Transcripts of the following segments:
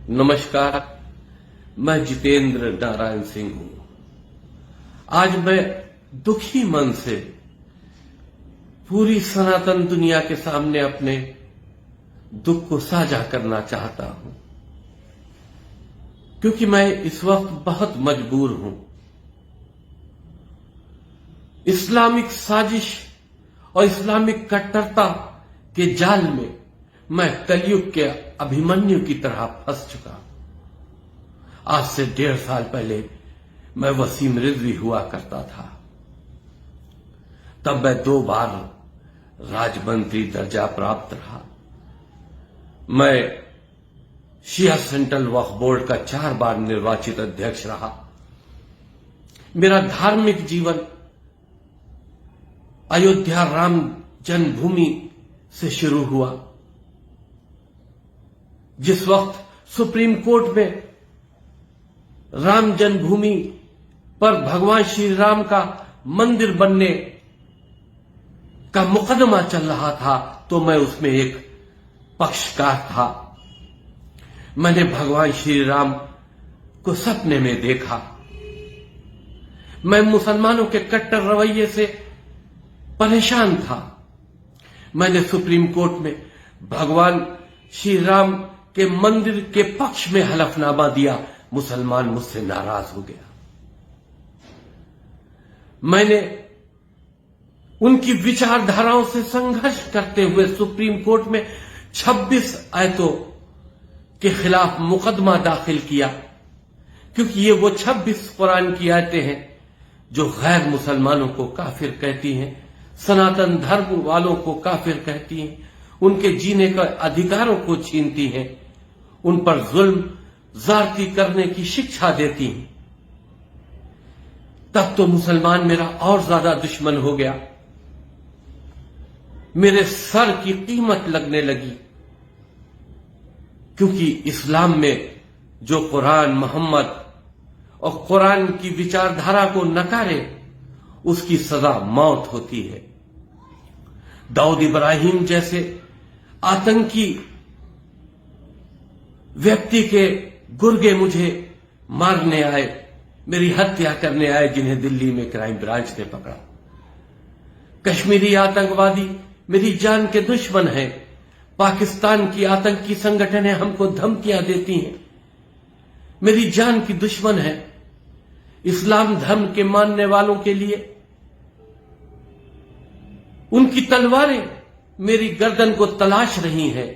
नमस्कार, मैं जितेंद्र नारायण सिंह हूं। आज मैं दुखी मन से पूरी सनातन दुनिया के सामने अपने दुख को साझा करना चाहता हूं, क्योंकि मैं इस वक्त बहुत मजबूर हूं। इस्लामिक साजिश और इस्लामिक कट्टरता के जाल में मैं कलयुग के अभिमन्यु की तरह फंस चुका। आज से 1.5 साल पहले मैं वसीम रिजवी हुआ करता था। तब मैं 2 बार राजमंत्री दर्जा प्राप्त रहा। मैं शिया सेंट्रल वक्फ बोर्ड का 4 बार निर्वाचित अध्यक्ष रहा। मेरा धार्मिक जीवन अयोध्या राम जन्मभूमि से शुरू हुआ। जिस वक्त सुप्रीम कोर्ट में राम जन्मभूमि पर भगवान श्री राम का मंदिर बनने का मुकदमा चल रहा था, तो मैं उसमें एक पक्षकार था। मैंने भगवान श्री राम को सपने में देखा। मैं मुसलमानों के कट्टर रवैये से परेशान था। मैंने सुप्रीम कोर्ट में भगवान श्री राम के मंदिर के पक्ष में हलफनामा दिया। मुसलमान मुझसे नाराज हो गया। मैंने उनकी विचारधाराओं से संघर्ष करते हुए सुप्रीम कोर्ट में 26 आयतों के खिलाफ मुकदमा दाखिल किया, क्योंकि ये वो 26 कुरान की आयतें हैं जो गैर मुसलमानों को काफिर कहती हैं, सनातन धर्म वालों को काफिर कहती हैं, उनके जीने के अधिकारों को छीनती हैं, उन पर जुल्म ज्यादती करने की शिक्षा देती हैं। तब तो मुसलमान मेरा और ज्यादा दुश्मन हो गया। मेरे सर की कीमत लगने लगी, क्योंकि इस्लाम में जो कुरान मोहम्मद और कुरान की विचारधारा को नकारे उसकी सजा मौत होती है। दाऊद इब्राहिम जैसे आतंकी व्यक्ति के गुर्गे मुझे मारने आए, मेरी हत्या करने आए, जिन्हें दिल्ली में क्राइम ब्रांच ने पकड़ा। कश्मीरी आतंकवादी मेरी जान के दुश्मन हैं। पाकिस्तान की आतंकी संगठनें हमको धमकियां देती हैं, मेरी जान की दुश्मन है। इस्लाम धर्म के मानने वालों के लिए उनकी तलवारें मेरी गर्दन को तलाश रही हैं,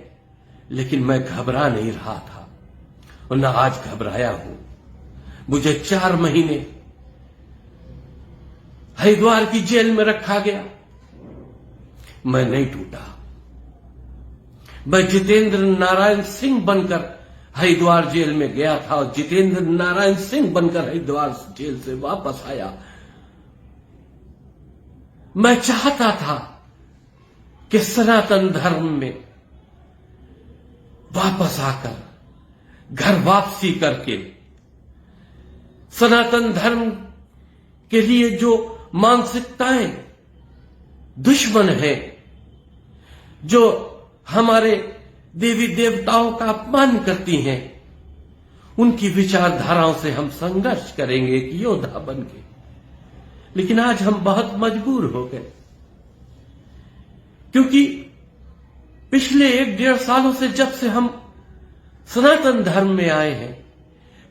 लेकिन मैं घबरा नहीं रहा था और न आज घबराया हूं। मुझे 4 महीने हरिद्वार की जेल में रखा गया। मैं नहीं टूटा। मैं जितेंद्र नारायण सिंह बनकर हरिद्वार जेल में गया था और जितेंद्र नारायण सिंह बनकर हरिद्वार जेल से वापस आया। मैं चाहता था कि सनातन धर्म में वापस आकर घर वापसी करके सनातन धर्म के लिए जो मानसिकताएं दुश्मन हैं, जो हमारे देवी देवताओं का अपमान करती हैं, उनकी विचारधाराओं से हम संघर्ष करेंगे एक योद्धा बन के। लेकिन आज हम बहुत मजबूर हो गए, क्योंकि पिछले 1.5 सालों से जब से हम सनातन धर्म में आए हैं,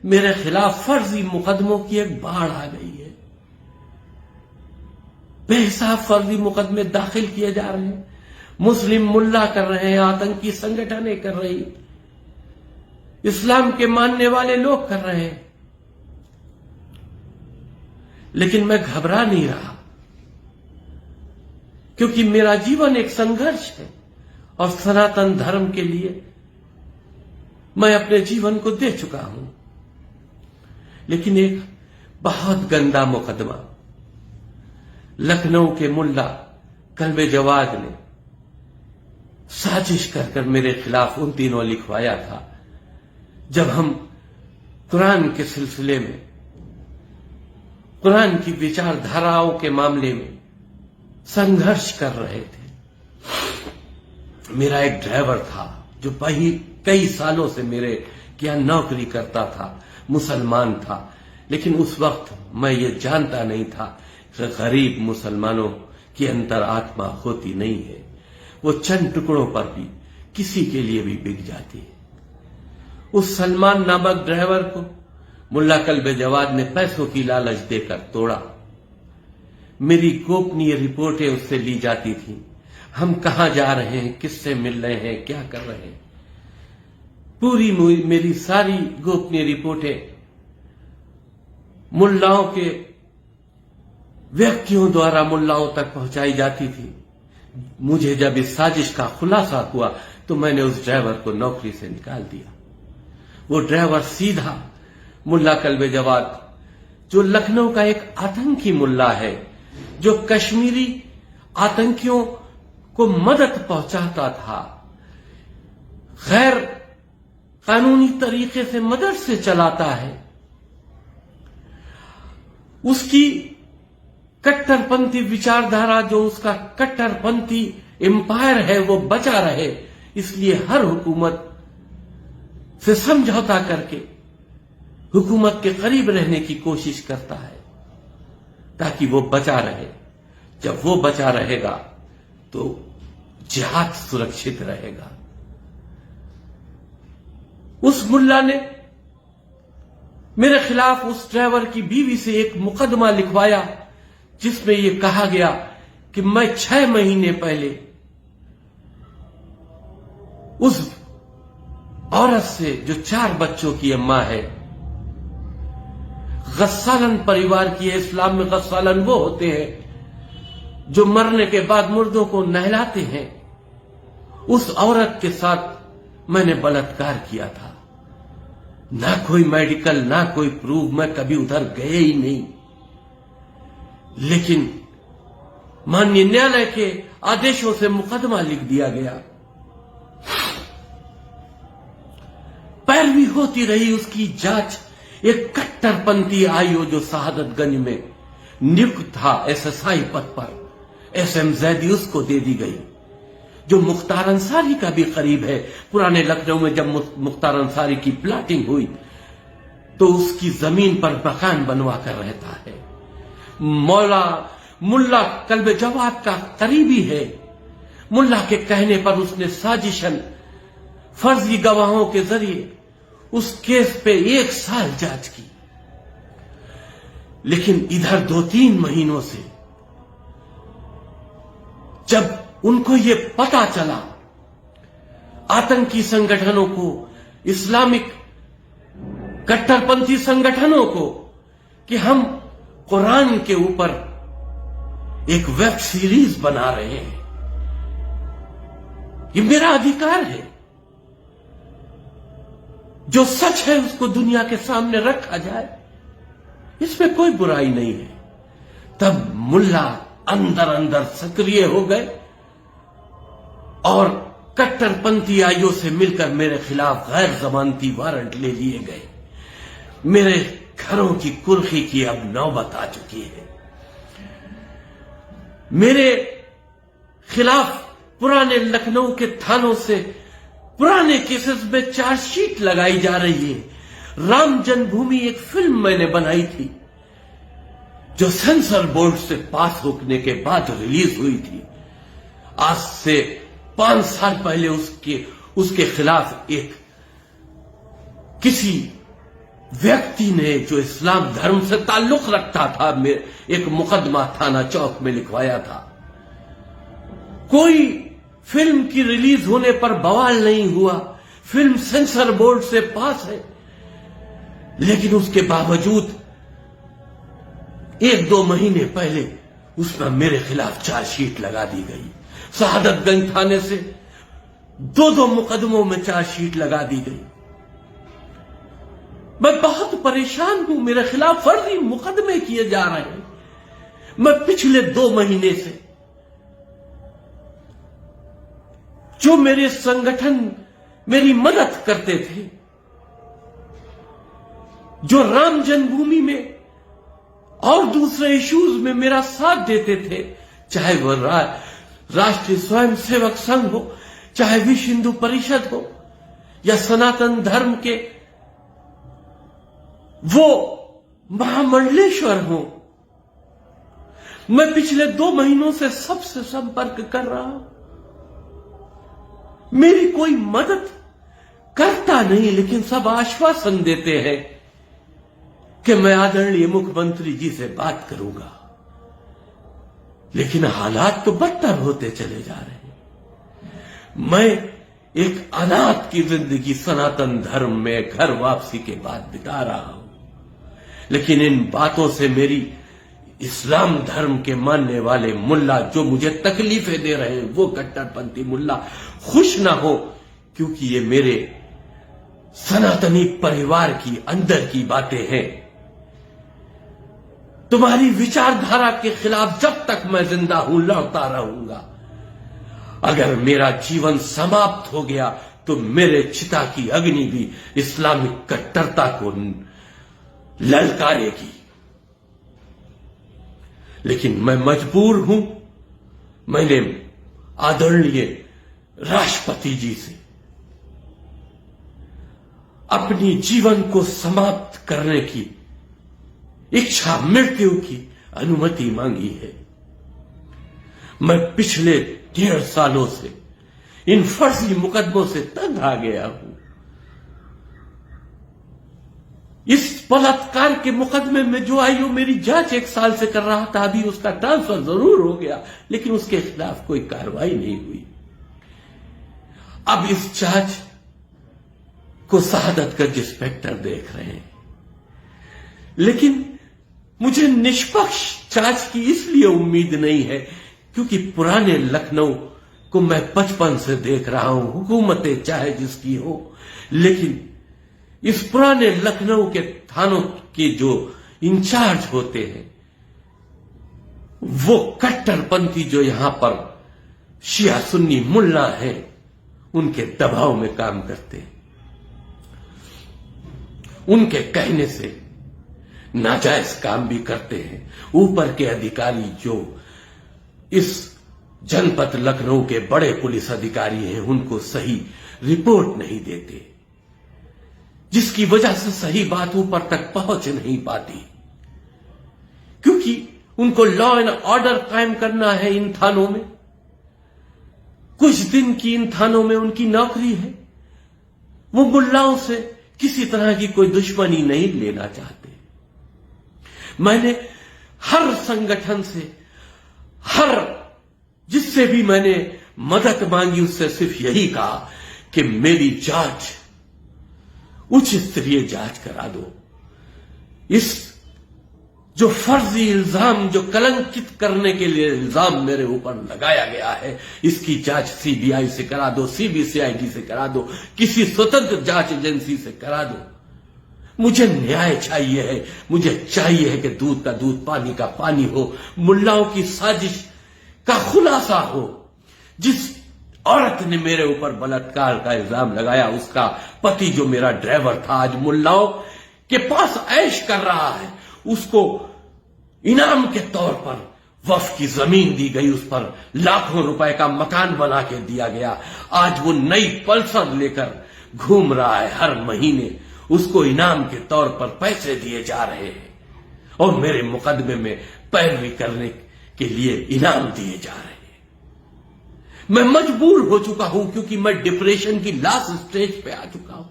मेरे खिलाफ फर्जी मुकदमों की एक बाढ़ आ गई है। बेहिसाब फर्जी मुकदमे दाखिल किए जा रहे हैं। मुस्लिम मुल्ला कर रहे हैं, आतंकी संगठनें कर रही, इस्लाम के मानने वाले लोग कर रहे हैं। लेकिन मैं घबरा नहीं रहा, क्योंकि मेरा जीवन एक संघर्ष है और सनातन धर्म के लिए मैं अपने जीवन को दे चुका हूं। लेकिन एक बहुत गंदा मुकदमा लखनऊ के मुल्ला कल्बे जवाद ने साजिश कर मेरे खिलाफ उन दिनों लिखवाया था, जब हम कुरान के सिलसिले में, कुरान की विचारधाराओं के मामले में संघर्ष कर रहे थे। मेरा एक ड्राइवर था जो कई सालों से मेरे क्या नौकरी करता था, मुसलमान था, लेकिन उस वक्त मैं ये जानता नहीं था कि गरीब मुसलमानों की अंतरात्मा होती नहीं है, वो चंद टुकड़ों पर भी किसी के लिए भी बिक जाती है। उस सलमान नामक ड्राइवर को मुल्ला कल्बे जवाद ने पैसों की लालच देकर तोड़ा। मेरी गोपनीय रिपोर्टें उससे ली जाती थी, हम कहां जा रहे हैं, किससे मिल रहे हैं, क्या कर रहे हैं, पूरी मेरी सारी गोपनीय रिपोर्टें मुल्लाओं के व्यक्तियों द्वारा मुल्लाओं तक पहुंचाई जाती थी। मुझे जब इस साजिश का खुलासा हुआ तो मैंने उस ड्राइवर को नौकरी से निकाल दिया। वो ड्राइवर सीधा मुल्ला कल्बे जवाद, जो लखनऊ का एक आतंकी मुल्ला है, जो कश्मीरी आतंकियों को मदद पहुंचाता था, गैर कानूनी तरीके से मदरसे चलाता है, उसकी कट्टरपंथी विचारधारा, जो उसका कट्टरपंथी एम्पायर है, वो बचा रहे, इसलिए हर हुकूमत से समझौता करके हुकूमत के करीब रहने की कोशिश करता है ताकि वो बचा रहे। जब वो बचा रहेगा तो जिहाद सुरक्षित रहेगा। उस मुल्ला ने मेरे खिलाफ उस ड्राइवर की बीवी से एक मुकदमा लिखवाया जिसमें यह कहा गया कि मैं 6 महीने पहले उस औरत से, जो 4 बच्चों की अम्मा है, गस्सालन परिवार की है। इस्लाम में गस्सालन वो होते हैं जो मरने के बाद मुर्दों को नहलाते हैं। उस औरत के साथ मैंने बलात्कार किया था। ना कोई मेडिकल, ना कोई प्रूफ, मैं कभी उधर गए ही नहीं, लेकिन माननीय न्यायालय के आदेशों से मुकदमा लिख दिया गया। पैरवी होती रही उसकी जांच। एक कट्टरपंथी आईओ जो शहादतगंज में नियुक्त था एसएसआई पद पर, एसएम जैदी, उसको दे दी गई, जो मुख्तार अंसारी का भी करीब है। पुराने लखनऊ में जब मुख्तार अंसारी की प्लाटिंग हुई तो उसकी जमीन पर मकान बनवा कर रहता है। मुल्ला कल्बे जवाद का करीबी है। मुल्ला के कहने पर उसने साजिशन फर्जी गवाहों के जरिए उस केस पे 1 साल जांच की, लेकिन इधर 2-3 महीनों से जब उनको ये पता चला, आतंकी संगठनों को, इस्लामिक कट्टरपंथी संगठनों को, कि हम कुरान के ऊपर एक वेब सीरीज बना रहे हैं, ये मेरा अधिकार है, जो सच है उसको दुनिया के सामने रखा जाए, इसमें कोई बुराई नहीं है। तब मुल्ला अंदर अंदर सक्रिय हो गए और कट्टरपंथी आईओ से मिलकर मेरे खिलाफ गैर जमानती वारंट ले लिए गए। मेरे घरों की कुर्की की अब नौबत आ चुकी है। मेरे खिलाफ पुराने लखनऊ के थानों से पुराने केसेस में चार्जशीट लगाई जा रही है। राम जन्मभूमि एक फिल्म मैंने बनाई थी जो सेंसर बोर्ड से पास होने के बाद रिलीज हुई थी। आज से 5 साल पहले उसके खिलाफ किसी व्यक्ति ने, जो इस्लाम धर्म से ताल्लुक रखता था, एक मुकदमा थाना चौक में लिखवाया था। कोई फिल्म की रिलीज होने पर बवाल नहीं हुआ, फिल्म सेंसर बोर्ड से पास है, लेकिन उसके बावजूद 1-2 महीने पहले उसमें मेरे खिलाफ चार्जशीट लगा दी गई। शहादतगंज थाने से 2-2 मुकदमों में चार्जशीट लगा दी गई। मैं बहुत परेशान हूं, मेरे खिलाफ फर्जी मुकदमे किए जा रहे हैं। मैं पिछले 2 महीने से, जो मेरे संगठन मेरी मदद करते थे, जो राम जन्मभूमि में और दूसरे इश्यूज में मेरा साथ देते थे, चाहे वह राष्ट्रीय स्वयंसेवक संघ हो, चाहे विश्व हिंदू परिषद हो, या सनातन धर्म के वो महामंडलेश्वर हूं। मैं पिछले 2 महीनों से सबसे संपर्क कर रहा हूं, मेरी कोई मदद करता नहीं, लेकिन सब आश्वासन देते हैं कि मैं आदरणीय मुख्यमंत्री जी से बात करूंगा। लेकिन हालात तो बदतर होते चले जा रहे हैं। मैं एक अनाथ की जिंदगी सनातन धर्म में घर वापसी के बाद बिता रहा हूं, लेकिन इन बातों से मेरी इस्लाम धर्म के मानने वाले मुल्ला जो मुझे तकलीफें दे रहे हैं, वो कट्टरपंथी मुल्ला खुश ना हो, क्योंकि ये मेरे सनातनी परिवार की अंदर की बातें हैं। तुम्हारी विचारधारा के खिलाफ जब तक मैं जिंदा हूं लड़ता रहूंगा। अगर मेरा जीवन समाप्त हो गया तो मेरे चिता की अग्नि भी इस्लामिक कट्टरता को ललकारेगी। लेकिन मैं मजबूर हूं। मैंने आदरणीय राष्ट्रपति जी से अपनी जीवन को समाप्त करने की इच्छा, मृत्यु की अनुमति मांगी है। मैं पिछले 1.5 सालों से इन फर्जी मुकदमों से तंग आ गया हूं। इस बलात्कार के मुकदमे में जो आईओ मेरी जांच 1 साल से कर रहा था, अभी उसका ट्रांसफर जरूर हो गया, लेकिन उसके खिलाफ कोई कार्रवाई नहीं हुई। अब इस जांच को शहादतगंज इंस्पेक्टर देख रहे हैं, लेकिन मुझे निष्पक्ष जांच की इसलिए उम्मीद नहीं है क्योंकि पुराने लखनऊ को मैं बचपन से देख रहा हूं, हुकूमतें चाहे जिसकी हो, लेकिन इस पुराने लखनऊ के थानों के जो इंचार्ज होते हैं वो कट्टरपंथी जो यहां पर शिया सुन्नी मुल्ला हैं, उनके दबाव में काम करते हैं। उनके कहने से नाजायज काम भी करते हैं। ऊपर के अधिकारी जो इस जनपद लखनऊ के बड़े पुलिस अधिकारी हैं, उनको सही रिपोर्ट नहीं देते, जिसकी वजह से सही बात ऊपर तक पहुंच नहीं पाती, क्योंकि उनको लॉ एंड ऑर्डर कायम करना है इन थानों में। कुछ दिन की इन थानों में उनकी नौकरी है। वो मुल्लाओं से किसी तरह की कोई दुश्मनी नहीं लेना चाहते। मैंने हर संगठन से, हर जिससे भी मैंने मदद मांगी, उससे सिर्फ यही कहा कि मेरी जांच, उच्च स्तरीय जांच करा दो। इस जो फर्जी इल्जाम, जो कलंकित करने के लिए इल्जाम मेरे ऊपर लगाया गया है, इसकी जांच सीबीआई से करा दो, सीबीसीआईडी से करा दो, किसी स्वतंत्र जांच एजेंसी से करा दो। मुझे न्याय चाहिए है। मुझे चाहिए है कि दूध का दूध, पानी का पानी हो, मुल्लाओं की साजिश का खुलासा हो। जिस औरत ने मेरे ऊपर बलात्कार का इल्जाम लगाया, उसका पति जो मेरा ड्राइवर था, आज मुल्लाओं के पास ऐश कर रहा है। उसको इनाम के तौर पर वक्फ की जमीन दी गई, उस पर लाखों रुपए का मकान बना के दिया गया। आज वो नई पल्सर लेकर घूम रहा है। हर महीने उसको इनाम के तौर पर पैसे दिए जा रहे हैं और मेरे मुकदमे में पैरवी करने के लिए इनाम दिए जा रहे हैं। मैं मजबूर हो चुका हूं क्योंकि मैं डिप्रेशन की लास्ट स्टेज पे आ चुका हूं।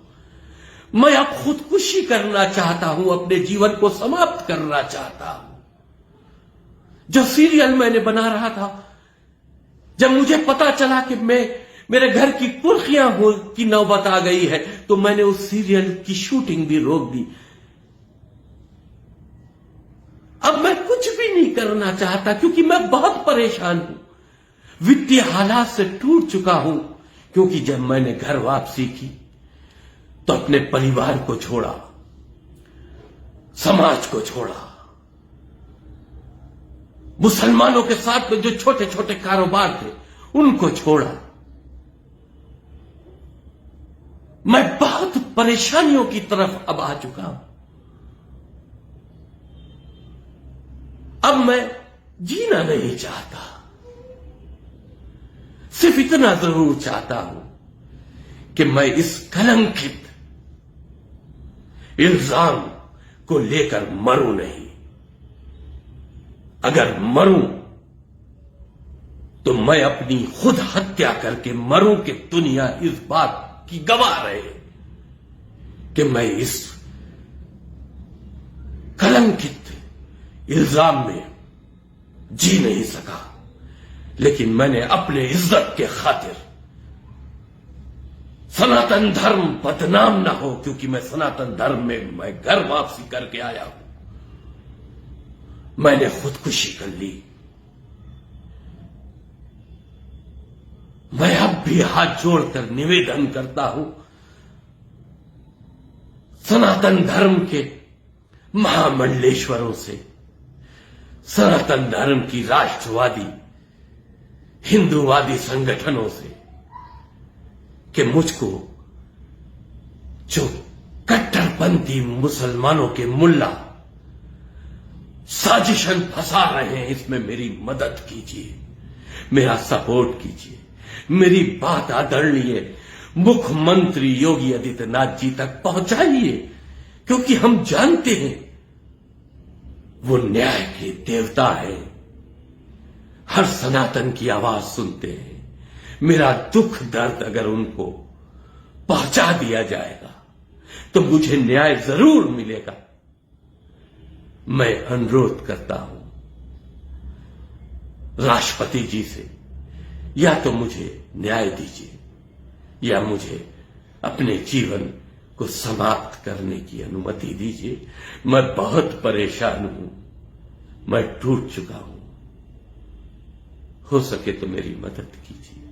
मैं अब खुदकुशी करना चाहता हूं, अपने जीवन को समाप्त करना चाहता हूं। जो सीरियल मैंने बना रहा था, जब मुझे पता चला कि मेरे घर की कुर्सियां हो की नौबत आ गई है, तो मैंने उस सीरियल की शूटिंग भी रोक दी। अब मैं कुछ भी नहीं करना चाहता क्योंकि मैं बहुत परेशान हूं। वित्तीय हालात से टूट चुका हूं, क्योंकि जब मैंने घर वापसी की तो अपने परिवार को छोड़ा, समाज को छोड़ा, मुसलमानों के साथ में जो छोटे छोटे कारोबार थे उनको छोड़ा। मैं बहुत परेशानियों की तरफ अब आ चुका हूं। अब मैं जीना नहीं चाहता, सिर्फ इतना जरूर चाहता हूं कि मैं इस कलंकित इल्जाम, को लेकर मरूं नहीं। अगर मरूं तो मैं अपनी खुद हत्या करके मरूं कि दुनिया इस बात की गवाह रहे कि मैं इस कलंकित इल्जाम में जी नहीं सका। लेकिन मैंने अपने इज्जत के खातिर, सनातन धर्म बदनाम ना हो, क्योंकि मैं सनातन धर्म में मैं घर वापसी करके आया हूं, मैंने खुदकुशी कर ली। मैं अब भी हाथ जोड़कर निवेदन करता हूं सनातन धर्म के महामंडलेश्वरों से, सनातन धर्म की राष्ट्रवादी हिंदूवादी संगठनों से कि मुझको जो कट्टरपंथी मुसलमानों के मुल्ला साजिशन फंसा रहे हैं, इसमें मेरी मदद कीजिए, मेरा सपोर्ट कीजिए, मेरी बात आदरणीय मुख्यमंत्री योगी आदित्यनाथ जी तक पहुंचाइए, क्योंकि हम जानते हैं वो न्याय के देवता हैं, हर सनातन की आवाज सुनते हैं। मेरा दुख दर्द अगर उनको पहुंचा दिया जाएगा तो मुझे न्याय जरूर मिलेगा। मैं अनुरोध करता हूं राष्ट्रपति जी से, या तो मुझे न्याय दीजिए या मुझे अपने जीवन को समाप्त करने की अनुमति दीजिए। मैं बहुत परेशान हूं, मैं टूट चुका हूं, हो सके तो मेरी मदद कीजिए।